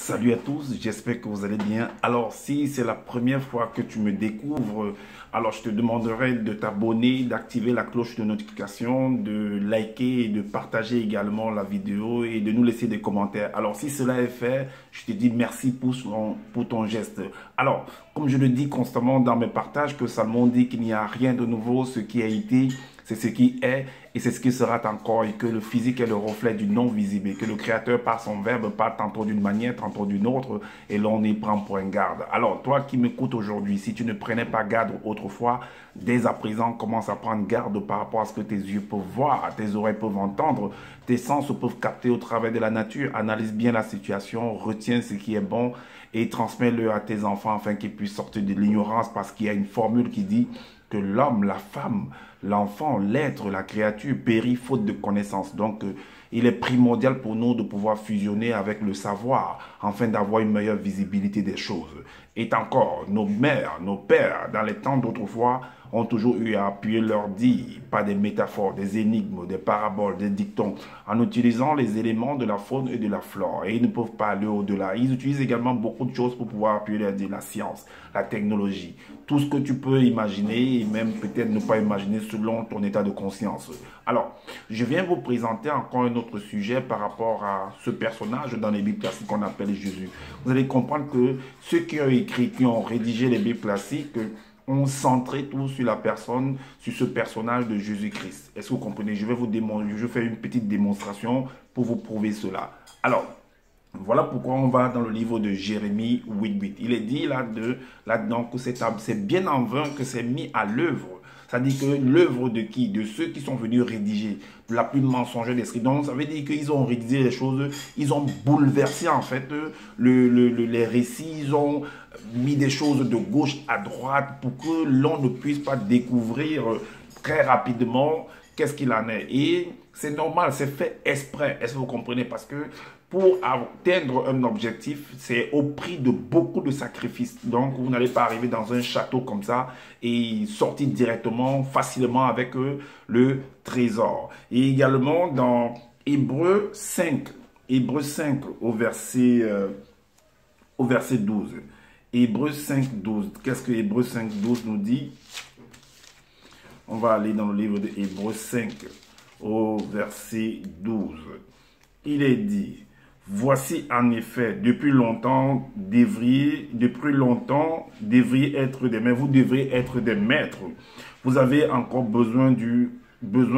Salut à tous, j'espère que vous allez bien. Alors, si c'est la première fois que tu me découvres, alors je te demanderai de t'abonner, d'activer la cloche de notification, de liker et de partager également la vidéo et de nous laisser des commentaires. Alors, si cela est fait, je te dis merci pour ton geste. Alors, comme je le dis constamment dans mes partages, que Salomon dit qu'il n'y a rien de nouveau, ce qui a été, c'est ce qui est et c'est ce qui sera encore, et que le physique est le reflet du non visible et que le Créateur par son verbe parle tantôt d'une manière, tantôt d'une autre, et l'on y prend point garde. Alors toi qui m'écoutes aujourd'hui, si tu ne prenais pas garde autrefois, dès à présent commence à prendre garde par rapport à ce que tes yeux peuvent voir, tes oreilles peuvent entendre, tes sens peuvent capter au travers de la nature. Analyse bien la situation, retiens ce qui est bon et transmets-le à tes enfants afin qu'ils puissent sortir de l'ignorance, parce qu'il y a une formule qui dit que l'homme, la femme, l'enfant, l'être, la créature périt faute de connaissance. Donc, il est primordial pour nous de pouvoir fusionner avec le savoir afin d'avoir une meilleure visibilité des choses. Et encore, nos mères, nos pères, dans les temps d'autrefois, ont toujours eu à appuyer leur dit par des métaphores, des énigmes, des paraboles, des dictons, en utilisant les éléments de la faune et de la flore. Et ils ne peuvent pas aller au-delà. Ils utilisent également beaucoup de choses pour pouvoir appuyer la science, la technologie, tout ce que tu peux imaginer et même peut-être ne pas imaginer selon ton état de conscience. Alors, je viens vous présenter encore un autre sujet par rapport à ce personnage dans les Bibles classiques qu'on appelle Jésus. Vous allez comprendre que ceux qui ont écrit, qui ont rédigé les Bibles classiques, ont centré tout sur la personne, sur ce personnage de Jésus-Christ. Est-ce que vous comprenez? Je vais faire une petite démonstration pour vous prouver cela. Alors, voilà pourquoi on va dans le livre de Jérémie 8.8. Il est dit là-dedans que c'est bien en vain que c'est mis à l'œuvre. C'est-à-dire que l'œuvre de qui? De ceux qui sont venus rédiger, de la plus mensongère des écrits. Donc, ça veut dire qu'ils ont rédigé les choses, ils ont bouleversé en fait les récits, ils ont mis des choses de gauche à droite pour que l'on ne puisse pas découvrir très rapidement qu'est-ce qu'il en est. Et c'est normal, c'est fait exprès. Est-ce que vous comprenez? Parce que pour atteindre un objectif, c'est au prix de beaucoup de sacrifices. Donc, vous n'allez pas arriver dans un château comme ça et sortir directement, facilement avec le trésor. Et également dans Hébreux 5 au verset 12. Hébreux 5, 12. Qu'est-ce que Hébreux 5, 12 nous dit? On va aller dans le livre de Hébreux 5 au verset 12. Il est dit: voici en effet, depuis longtemps devriez être des maîtres. Vous devriez être des maîtres. Vous avez encore besoin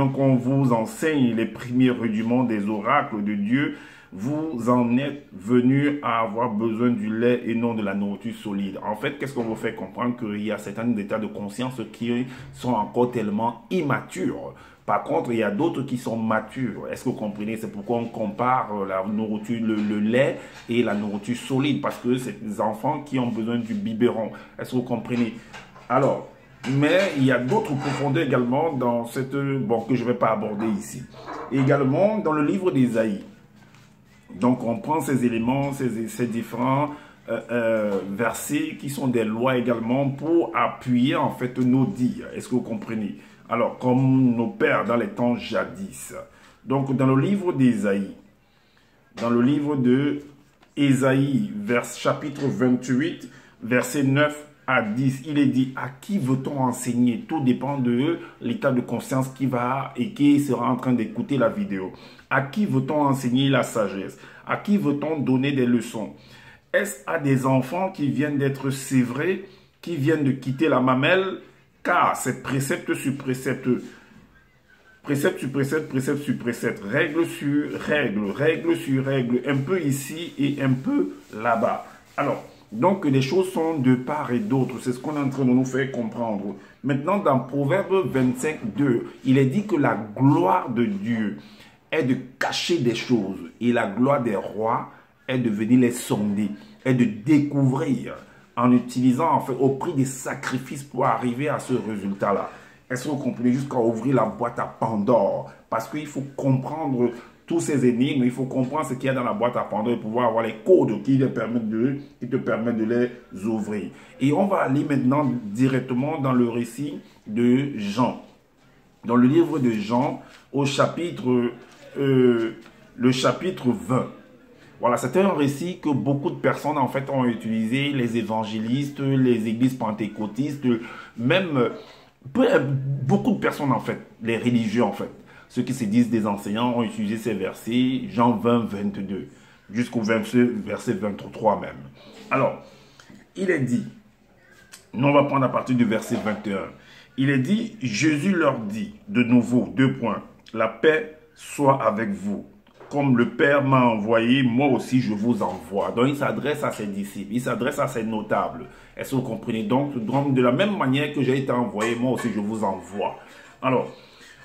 qu'on vous enseigne les premiers rudiments des oracles de Dieu. Vous en êtes venus à avoir besoin du lait et non de la nourriture solide. En fait, qu'est-ce qu'on vous fait comprendre? Qu'il y a certains états de conscience qui sont encore tellement immatures. Par contre, il y a d'autres qui sont matures. Est-ce que vous comprenez? C'est pourquoi on compare la nourriture, le lait et la nourriture solide. Parce que c'est des enfants qui ont besoin du biberon. Est-ce que vous comprenez? Alors, mais il y a d'autres profondeurs également dans cette... Bon, que je ne vais pas aborder ici. Et également dans le livre d'Ésaïe. Donc, on prend ces éléments, ces différents versets qui sont des lois également pour appuyer en fait nos dires. Est-ce que vous comprenez? Alors, comme nos pères dans les temps jadis. Donc, dans le livre d'Ésaïe, chapitre 28, verset 9 à 10, il est dit: à qui veut-on enseigner? Tout dépend de l'état de conscience qui sera en train d'écouter la vidéo. À qui veut-on enseigner la sagesse? À qui veut-on donner des leçons? Est-ce à des enfants qui viennent d'être sévrés, qui viennent de quitter la mamelle? Car c'est précepte sur précepte, précepte sur précepte, précepte sur précepte, règle sur règle, règle sur règle, un peu ici et un peu là-bas. Alors, donc les choses sont de part et d'autre, c'est ce qu'on est en train de nous faire comprendre. Maintenant, dans Proverbe 25, 2, il est dit que la gloire de Dieu est de cacher des choses et la gloire des rois est de venir les sonder, est de découvrir en utilisant en fait au prix des sacrifices pour arriver à ce résultat-là. Est-ce que vous comprenez? Jusqu'à ouvrir la boîte à Pandore, parce qu'il faut comprendre tous ces énigmes, il faut comprendre ce qu'il y a dans la boîte à Pandore et pouvoir avoir les codes qui te permettent de les ouvrir. Et on va aller maintenant directement dans le récit de Jean. Dans le livre de Jean, au chapitre, le chapitre 20. Voilà, c'est un récit que beaucoup de personnes en fait ont utilisé, les évangélistes, les églises pentecôtistes, même beaucoup de personnes en fait, les religieux en fait, ceux qui se disent des enseignants ont utilisé ces versets, Jean 20, 22, jusqu'au verset 23 même. Alors, il est dit, nous on va prendre à partir du verset 21, il est dit, Jésus leur dit, de nouveau, 2 points, la paix soit avec vous. Comme le Père m'a envoyé, moi aussi je vous envoie. Donc il s'adresse à ses disciples, il s'adresse à ses notables. Est-ce que vous comprenez? Donc de la même manière que j'ai été envoyé, moi aussi je vous envoie. Alors,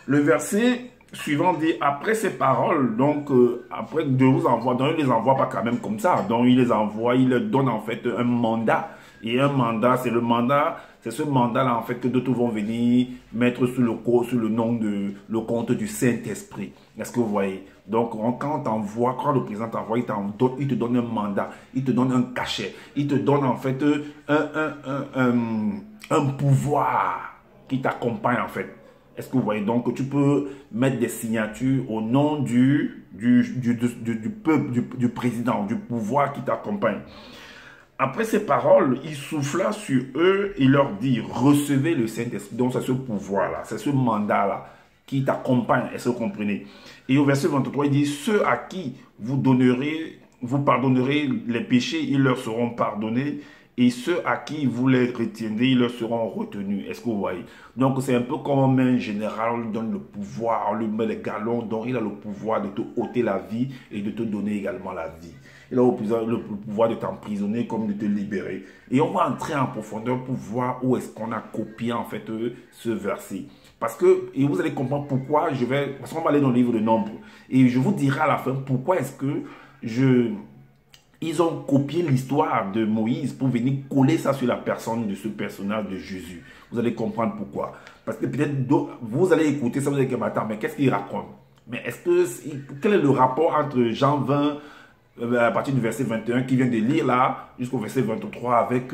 le verset suivant dit, après ces paroles, donc après de vous envoie, donc il ne les envoie pas quand même comme ça. Donc il les envoie, il leur donne en fait un mandat. Et un mandat, c'est le mandat, c'est ce mandat-là en fait que d'autres vont venir mettre sous le nom de le compte du Saint-Esprit. Est-ce que vous voyez? Donc quand t'envoie, quand le président t'envoie, il te donne un mandat, il te donne un cachet, il te donne en fait un pouvoir qui t'accompagne en fait. Est-ce que vous voyez? Donc tu peux mettre des signatures au nom du peuple, du président, du pouvoir qui t'accompagne. Après ces paroles, il souffla sur eux et leur dit, recevez le Saint-Esprit. Donc c'est ce pouvoir-là, c'est ce mandat-là qui t'accompagne, est-ce que vous comprenez? Et au verset 23, il dit, ceux à qui vous pardonnerez les péchés, ils leur seront pardonnés. Et ceux à qui vous les retiendrez, ils leur seront retenus. Est-ce que vous voyez? Donc c'est un peu comme un général, on lui donne le pouvoir, on lui met les galons, donc il a le pouvoir de te ôter la vie et de te donner également la vie. Il a le pouvoir de t'emprisonner comme de te libérer. Et on va entrer en profondeur pour voir où est-ce qu'on a copié en fait ce verset. Parce que, et vous allez comprendre pourquoi parce qu'on va aller dans le livre de Nombres. Et je vous dirai à la fin pourquoi est-ce que ils ont copié l'histoire de Moïse pour venir coller ça sur la personne de ce personnage de Jésus. Vous allez comprendre pourquoi. Parce que peut-être vous allez écouter ça, vous allez dire, attends, mais qu'est-ce qu'il raconte? Mais quel est le rapport entre Jean 20, à partir du verset 21 qui vient de lire là, jusqu'au verset 23 avec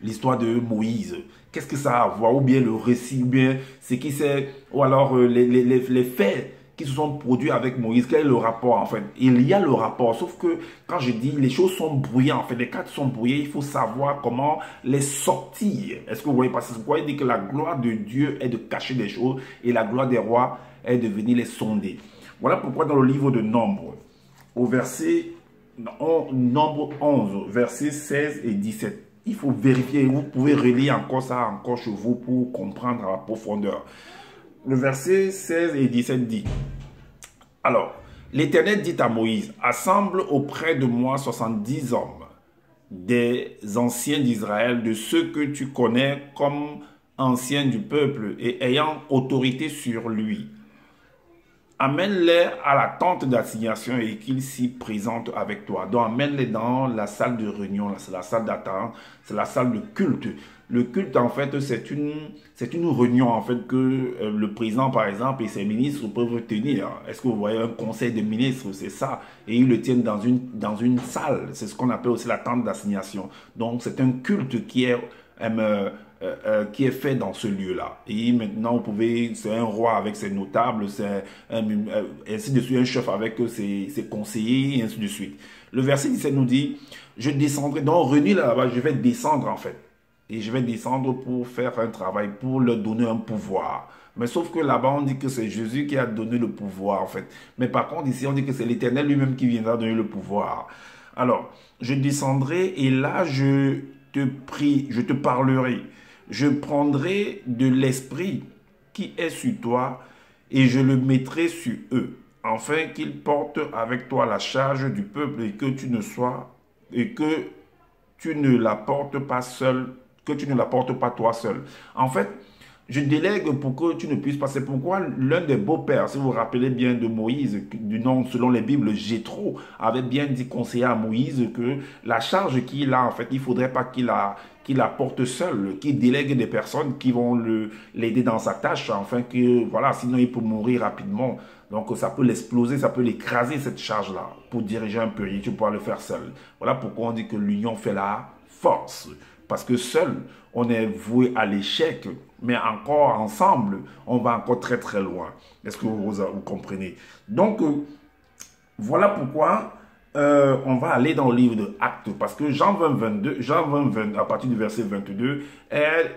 l'histoire de Moïse? Qu'est-ce que ça a à voir? Ou bien le récit, ou bien ce qui c'est, ou alors les faits qui se sont produits avec Moïse. Quel est le rapport en fait? Il y a le rapport, sauf que quand je dis les choses sont brouillées, en fait, les cartes sont brouillées, il faut savoir comment les sortir. Est-ce que vous voyez? Parce que vous voyez dire que la gloire de Dieu est de cacher des choses et la gloire des rois est de venir les sonder. Voilà pourquoi dans le livre de Nombres, au verset Nombre 11, versets 16 et 17, il faut vérifier, vous pouvez relire encore ça encore chez vous pour comprendre à la profondeur. Le verset 16 et 17 dit, alors, l'Éternel dit à Moïse, assemble auprès de moi 70 hommes, des anciens d'Israël, de ceux que tu connais comme anciens du peuple et ayant autorité sur lui. Amène-les à la tente d'assignation et qu'ils s'y présentent avec toi. Donc, amène-les dans la salle de réunion, c'est la salle d'attente, c'est la salle de culte. Le culte, en fait, c'est une réunion, en fait, que le président, par exemple, et ses ministres peuvent tenir. Est-ce que vous voyez un conseil de ministres? C'est ça. Et ils le tiennent dans une salle. C'est ce qu'on appelle aussi la tente d'assignation. Donc, c'est un culte qui est fait dans ce lieu-là. Et maintenant, vous pouvez, c'est un roi avec ses notables, c'est ainsi de suite, un chef avec ses conseillers, et ainsi de suite. Le verset 17 nous dit, je descendrai, donc réunis là-bas, je vais descendre en fait. Et je vais descendre pour faire un travail, pour leur donner un pouvoir. Mais sauf que là-bas, on dit que c'est Jésus qui a donné le pouvoir en fait. Mais par contre, ici, on dit que c'est l'Éternel lui-même qui viendra donner le pouvoir. Alors, je descendrai et là, je te parlerai. Je prendrai de l'esprit qui est sur toi et je le mettrai sur eux, afin qu'ils portent avec toi la charge du peuple et que tu ne la portes pas seul, que tu ne la portes pas toi seul. En fait, je délègue pour que tu ne puisses pas. C'est pourquoi l'un des beaux-pères, si vous vous rappelez bien de Moïse, du nom selon les Bibles, Jéthro, avait bien dit, conseiller à Moïse que la charge qu'il a, en fait, il ne faudrait pas qu'il la porte seul, qu'il délègue des personnes qui vont l'aider dans sa tâche, afin que, voilà, sinon il peut mourir rapidement. Donc ça peut l'exploser, ça peut l'écraser cette charge-là, pour diriger un pays, tu pourras le faire seul. Voilà pourquoi on dit que l'union fait la force. Parce que seul, on est voué à l'échec, mais encore ensemble, on va encore très très loin. Est-ce que vous comprenez? Donc, voilà pourquoi on va aller dans le livre de Actes, parce que Jean 20, 22, Jean 20, 20, à partir du verset 22,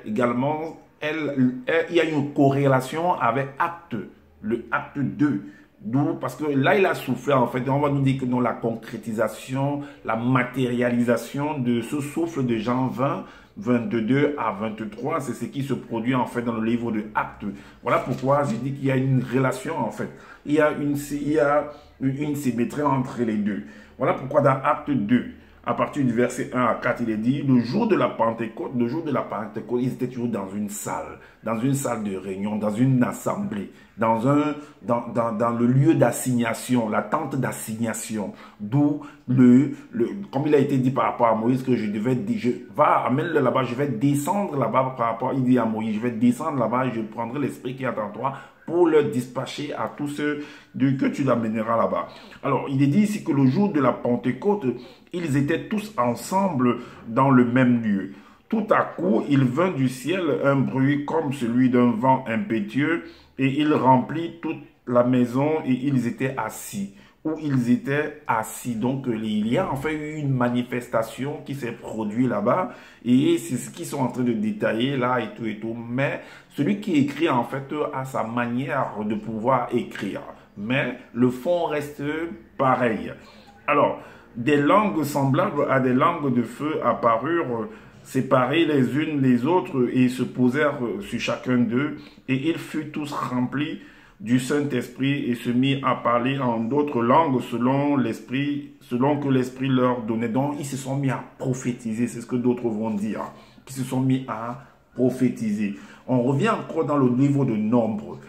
également, il y a une corrélation avec Actes, le Acte 2. D'où, parce que là, il a souffert, en fait, on va nous dire que dans la concrétisation, la matérialisation de ce souffle de Jean 20, 22 à 23, c'est ce qui se produit, en fait, dans le livre de Actes. Voilà pourquoi j'ai dit qu'il y a une relation, en fait. Il y a une symétrie entre les deux. Voilà pourquoi dans Acte 2, à partir du verset 1 à 4, il est dit, le jour de la Pentecôte, ils étaient toujours dans une salle de réunion, dans une assemblée, dans le lieu d'assignation, la tente d'assignation, d'où comme il a été dit par rapport à Moïse, que amène-le là-bas, je vais descendre là-bas par rapport, il dit à Moïse, je vais descendre là-bas et je prendrai l'esprit qui est en toi pour le dispatcher à tous ceux que tu l'amèneras là-bas. Alors, il est dit ici que le jour de la Pentecôte, ils étaient tous ensemble dans le même lieu. Tout à coup, il vint du ciel un bruit comme celui d'un vent impétueux et il remplit toute la maison et ils étaient assis. Donc, il y a en fait eu une manifestation qui s'est produite là-bas et c'est ce qu'ils sont en train de détailler là et tout. Mais celui qui écrit en fait a sa manière de pouvoir écrire. Mais le fond reste pareil. Alors, des langues semblables à des langues de feu apparurent séparées les unes les autres et se posèrent sur chacun d'eux et ils furent tous remplis du Saint-Esprit et se mit à parler en d'autres langues selon que l'Esprit leur donnait. Donc, ils se sont mis à prophétiser, c'est ce que d'autres vont dire, ils se sont mis à prophétiser. On revient encore dans le livre de Nombre,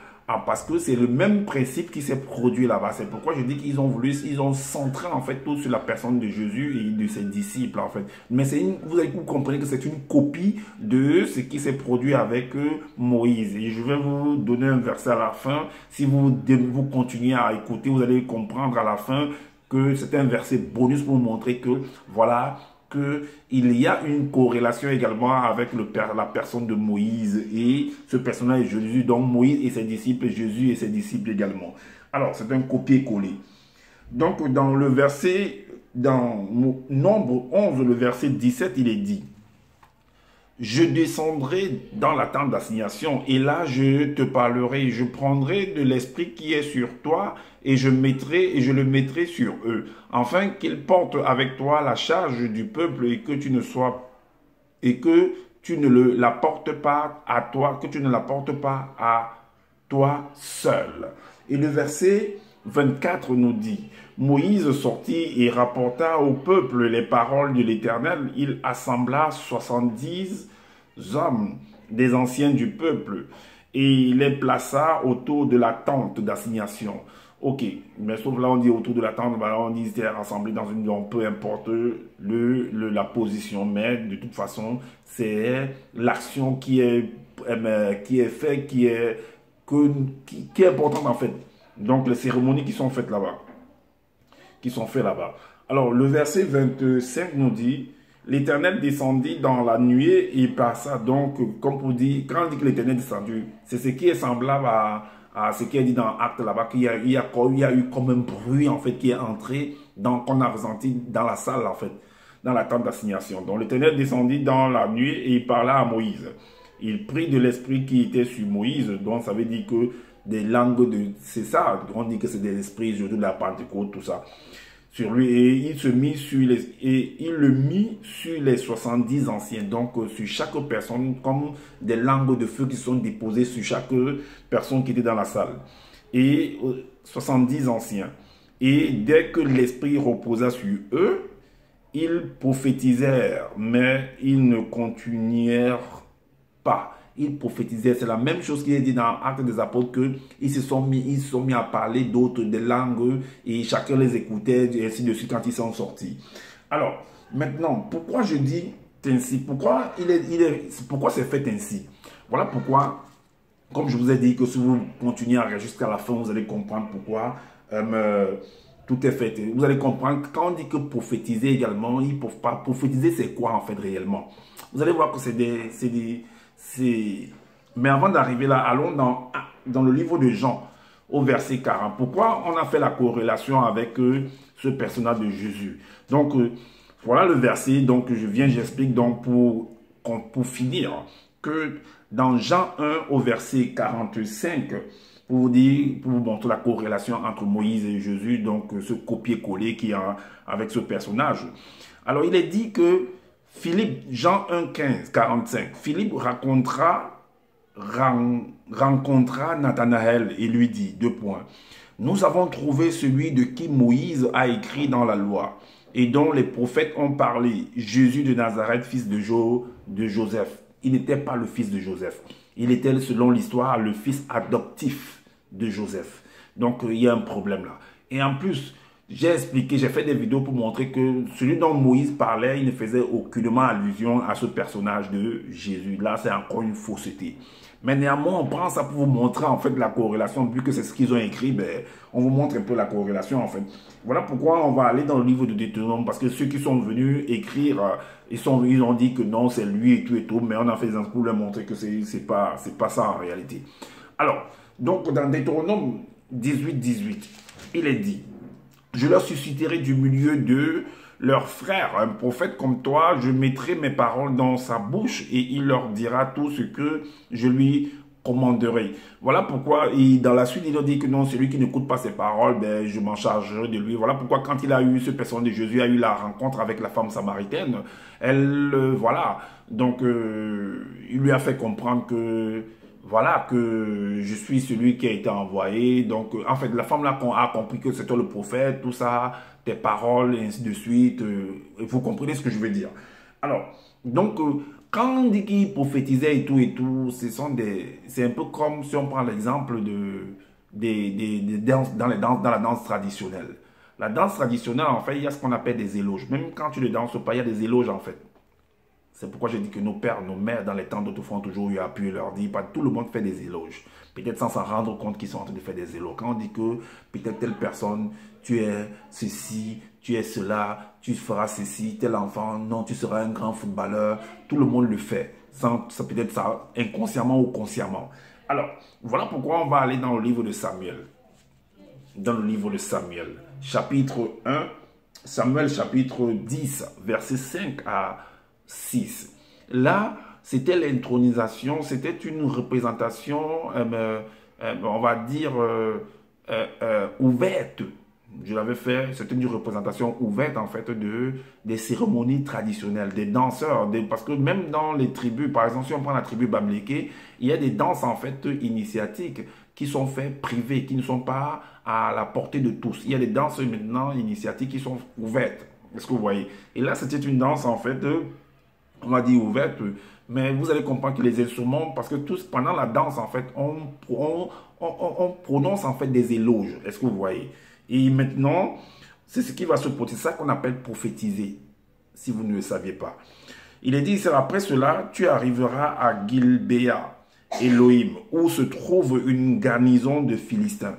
parce que c'est le même principe qui s'est produit là-bas. C'est pourquoi je dis qu'ils ont centré en fait tout sur la personne de Jésus et de ses disciples en fait. Mais vous comprenez que c'est une copie de ce qui s'est produit avec Moïse. Et je vais vous donner un verset à la fin. Si vous continuez à écouter, vous allez comprendre à la fin que c'est un verset bonus pour vous montrer que voilà, qu'il y a une corrélation également avec la personne de Moïse et ce personnage Jésus, donc Moïse et ses disciples, Jésus et ses disciples également. Alors, c'est un copier-coller. Donc, dans Nombre 11, le verset 17, il est dit, je descendrai dans la tente d'assignation et là je te parlerai, je prendrai de l'esprit qui est sur toi et je le mettrai sur eux, afin qu'ils portent avec toi la charge du peuple et que tu ne la portes pas à toi, que tu ne la portes pas à toi seul. Et le verset 24 nous dit, Moïse sortit et rapporta au peuple les paroles de l'Éternel. Il assembla 70 hommes des anciens du peuple et il les plaça autour de la tente d'assignation. Ok, mais sauf là on dit autour de la tente, on dit c'était rassemblé dans une, peu importe la position, mais de toute façon c'est l'action qui est faite, qui est importante en fait. Donc les cérémonies qui sont faites là-bas, Alors le verset 25 nous dit, l'Éternel descendit dans la nuée et passa. Donc comme pour dire, quand on dit que l'Éternel descendu, c'est ce qui est semblable à ce qui est dit dans Actes là-bas, qu'il y a eu comme un bruit en fait qui est entré, qu'on a ressenti dans la salle en fait, dans la tente d'assignation. Donc l'Éternel descendit dans la nuée et il parla à Moïse. Il prit de l'esprit qui était sur Moïse, donc ça veut dire que des langues c'est ça, on dit que c'est des esprits, surtout de la Pentecôte, tout ça, sur lui, et il le mit sur les 70 anciens, donc sur chaque personne, comme des langues de feu qui sont déposées sur chaque personne qui était dans la salle, et 70 anciens, et dès que l'esprit reposa sur eux, ils prophétisèrent, mais ils ne continuèrent pas. Ils prophétisaient, c'est la même chose qu'il est dit dans Actes des Apôtres, qu'ils se sont mis à parler d'autres des langues et chacun les écoutait et ainsi de suite quand ils sont sortis. Alors, maintenant, pourquoi je dis ainsi? Pourquoi c'est fait ainsi? Voilà pourquoi, comme je vous ai dit que si vous continuez à jusqu'à la fin, vous allez comprendre pourquoi tout est fait. Vous allez comprendre que quand on dit que prophétiser également, ils ne peuvent pas. Prophétiser, c'est quoi en fait réellement? Vous allez voir que Mais avant d'arriver là, allons dans le livre de Jean. au verset 40. Pourquoi on a fait la corrélation avec ce personnage de Jésus? Donc, voilà le verset. Donc, j'explique donc pour finir que dans Jean 1 au verset 45, pour vous montrer la corrélation entre Moïse et Jésus, donc ce copier-coller qui a avec ce personnage. Alors, il est dit que Philippe, Jean 1, 15, 45, Philippe rencontra Nathanaël et lui dit, nous avons trouvé celui de qui Moïse a écrit dans la loi et dont les prophètes ont parlé, Jésus de Nazareth, fils de Joseph. Il n'était pas le fils de Joseph. Il était, selon l'histoire, le fils adoptif de Joseph. Donc, il y a un problème là. Et en plus, j'ai expliqué, j'ai fait des vidéos pour montrer que celui dont Moïse parlait, il ne faisait aucunement allusion à ce personnage de Jésus. Là, c'est encore une fausseté. Mais néanmoins, on prend ça pour vous montrer en fait la corrélation, vu que c'est ce qu'ils ont écrit, ben, on vous montre un peu la corrélation en fait. Voilà pourquoi on va aller dans le livre de Deutéronome, parce que ceux qui sont venus écrire, ils ont dit que non, c'est lui et tout, mais on a fait des pour leur montrer que c'est pas ça en réalité. Alors, donc dans Deutéronome 18, il est dit, je leur susciterai du milieu de leurs frères, un prophète comme toi, je mettrai mes paroles dans sa bouche et il leur dira tout ce que je lui commanderai. Voilà pourquoi, dans la suite, il a dit que non, celui qui n'écoute pas ses paroles, ben, je m'en chargerai de lui. Voilà pourquoi, quand il a eu, ce personnage de Jésus a eu la rencontre avec la femme samaritaine, voilà, donc il lui a fait comprendre que voilà, que je suis celui qui a été envoyé. Donc, en fait, la femme là a compris que c'était le prophète, tout ça, tes paroles, et ainsi de suite. Vous comprenez ce que je veux dire. Alors, donc, quand on dit qu'il prophétisait et tout, c'est un peu comme si on prend l'exemple des danses, dans la danse traditionnelle. La danse traditionnelle, en fait, il y a ce qu'on appelle des éloges. Même quand tu ne danses pas, il y a des éloges, en fait. C'est pourquoi j'ai dit que nos pères, nos mères, dans les temps d'autrefois, ont toujours eu appuyé leur dire, pas tout le monde fait des éloges. Peut-être sans s'en rendre compte qu'ils sont en train de faire des éloges. Quand on dit que peut-être telle personne, tu es ceci, tu es cela, tu feras ceci, tel enfant, non, tu seras un grand footballeur, tout le monde le fait. Ça peut-être ça inconsciemment ou consciemment. Alors, voilà pourquoi on va aller dans le livre de Samuel. Dans le livre de Samuel, chapitre 1, Samuel chapitre 10, verset 5 à 6. Là, c'était l'intronisation, c'était une représentation, on va dire, ouverte. Je l'avais fait, c'était une représentation ouverte en fait des cérémonies traditionnelles, des danseurs, parce que même dans les tribus, par exemple, si on prend la tribu Bamileke, il y a des danses en fait initiatiques qui sont faites privées, qui ne sont pas à la portée de tous. Il y a des danses maintenant initiatiques qui sont ouvertes. Est-ce que vous voyez? Et là, c'était une danse en fait on va dire ouverte, mais vous allez comprendre que les instruments, parce que tous, pendant la danse, en fait, on prononce en fait des éloges. Est-ce que vous voyez? Et maintenant, c'est ce qui va se produire, c'est ça qu'on appelle prophétiser, si vous ne le saviez pas. Il est dit, c'est après cela, tu arriveras à Gilbéa, Elohim, où se trouve une garnison de Philistins.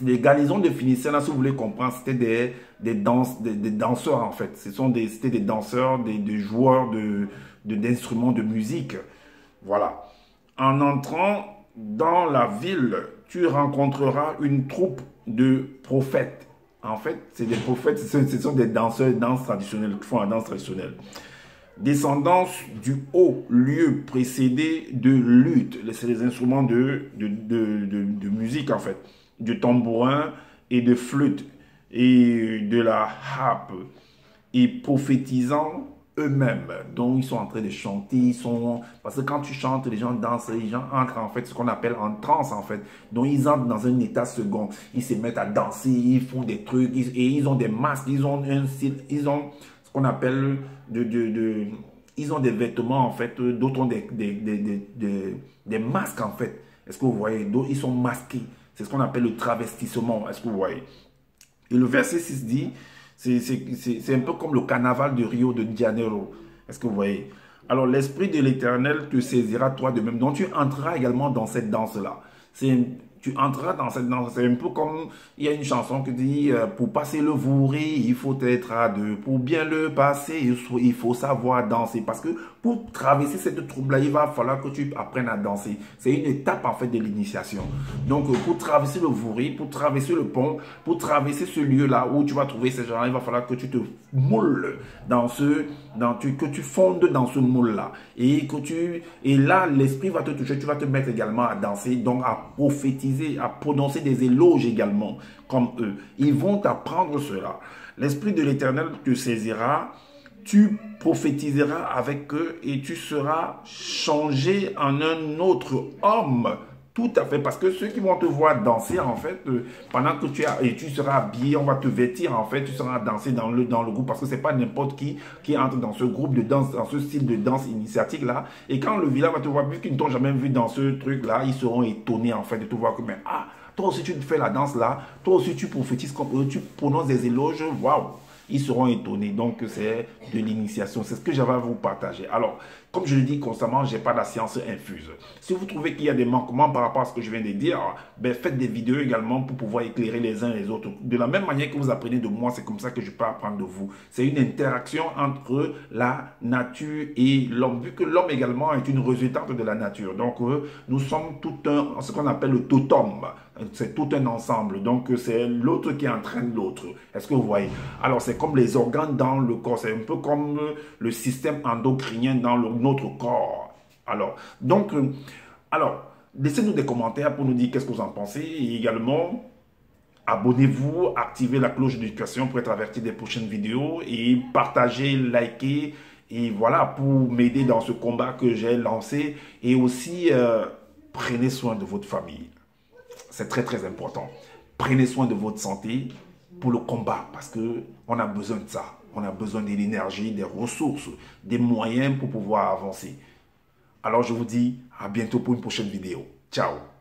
Les garnisons de Philistins, là, si vous voulez comprendre, c'était des danseurs, en fait. C'était des danseurs, des joueurs d'instruments de musique. Voilà. En entrant dans la ville, tu rencontreras une troupe de prophètes. En fait, c'est des prophètes, ce sont des danseurs de danse traditionnelle, qui font la danse traditionnelle. Descendance du haut lieu précédé de lutte. C'est des instruments de musique, en fait. De tambourin et de flûte et de la harpe et prophétisant eux-mêmes. Donc, ils sont en train de chanter, parce que quand tu chantes, les gens dansent, les gens entrent en fait ce qu'on appelle en transe en fait. Donc, ils entrent dans un état second. Ils se mettent à danser, ils font des trucs, et ils ont des masques, ils ont un style, ils ont ce qu'on appelle ils ont des vêtements en fait, d'autres ont des masques en fait. Est-ce que vous voyez? D'autres, ils sont masqués. C'est ce qu'on appelle le travestissement. Est-ce que vous voyez? Et le verset 6 dit, c'est un peu comme le carnaval de Rio de Janeiro. Est-ce que vous voyez? Alors, l'Esprit de l'Éternel te saisira toi de même. Donc, tu entreras également dans cette danse-là. Tu tu entreras dans cette danse. C'est un peu comme, il y a une chanson qui dit, pour passer le vouri, il faut être à deux. Pour bien le passer, il faut savoir danser. Parce que pour traverser cette troupe-là, il va falloir que tu apprennes à danser. C'est une étape en fait de l'initiation. Donc pour traverser le vouri, pour traverser le pont, pour traverser ce lieu-là où tu vas trouver ces gens-là, il va falloir que tu te moules que tu fondes dans ce moule-là. Et là, l'esprit va te toucher, tu vas te mettre également à danser, donc à prophétiser, à prononcer des éloges également, comme eux. Ils vont t'apprendre cela. L'Esprit de l'Éternel te saisira, tu prophétiseras avec eux et tu seras changé en un autre homme. Tout à fait, parce que ceux qui vont te voir danser, en fait, pendant que tu seras habillé, on va te vêtir, en fait, tu seras danser dans le groupe, parce que c'est pas n'importe qui entre dans ce groupe de danse, dans ce style de danse initiatique-là. Et quand le village va te voir, puisqu'ils ne t'ont jamais vu dans ce truc-là, ils seront étonnés, en fait, de te voir comme, ah, toi aussi tu fais la danse là, toi aussi tu prophétises comme eux, tu prononces des éloges, waouh! Ils seront étonnés. Donc, c'est de l'initiation. C'est ce que j'avais à vous partager. Alors, comme je le dis constamment, je n'ai pas la science infuse. Si vous trouvez qu'il y a des manquements par rapport à ce que je viens de dire, ben, faites des vidéos également pour pouvoir éclairer les uns les autres. De la même manière que vous apprenez de moi, c'est comme ça que je peux apprendre de vous. C'est une interaction entre la nature et l'homme, vu que l'homme également est une résultante de la nature. Donc, nous sommes tout ce qu'on appelle le totem. C'est tout un ensemble. Donc, c'est l'autre qui entraîne l'autre. Est-ce que vous voyez? Alors, c'est comme les organes dans le corps. C'est un peu comme le système endocrinien dans notre corps. Alors, laissez-nous des commentaires pour nous dire qu'est-ce que vous en pensez. Et également, abonnez-vous, activez la cloche de notification pour être averti des prochaines vidéos. Et partagez, likez. Et voilà, pour m'aider dans ce combat que j'ai lancé. Et aussi, prenez soin de votre famille. C'est très, très important. Prenez soin de votre santé pour le combat parce qu'on a besoin de ça. On a besoin de l'énergie, des ressources, des moyens pour pouvoir avancer. Alors, je vous dis à bientôt pour une prochaine vidéo. Ciao!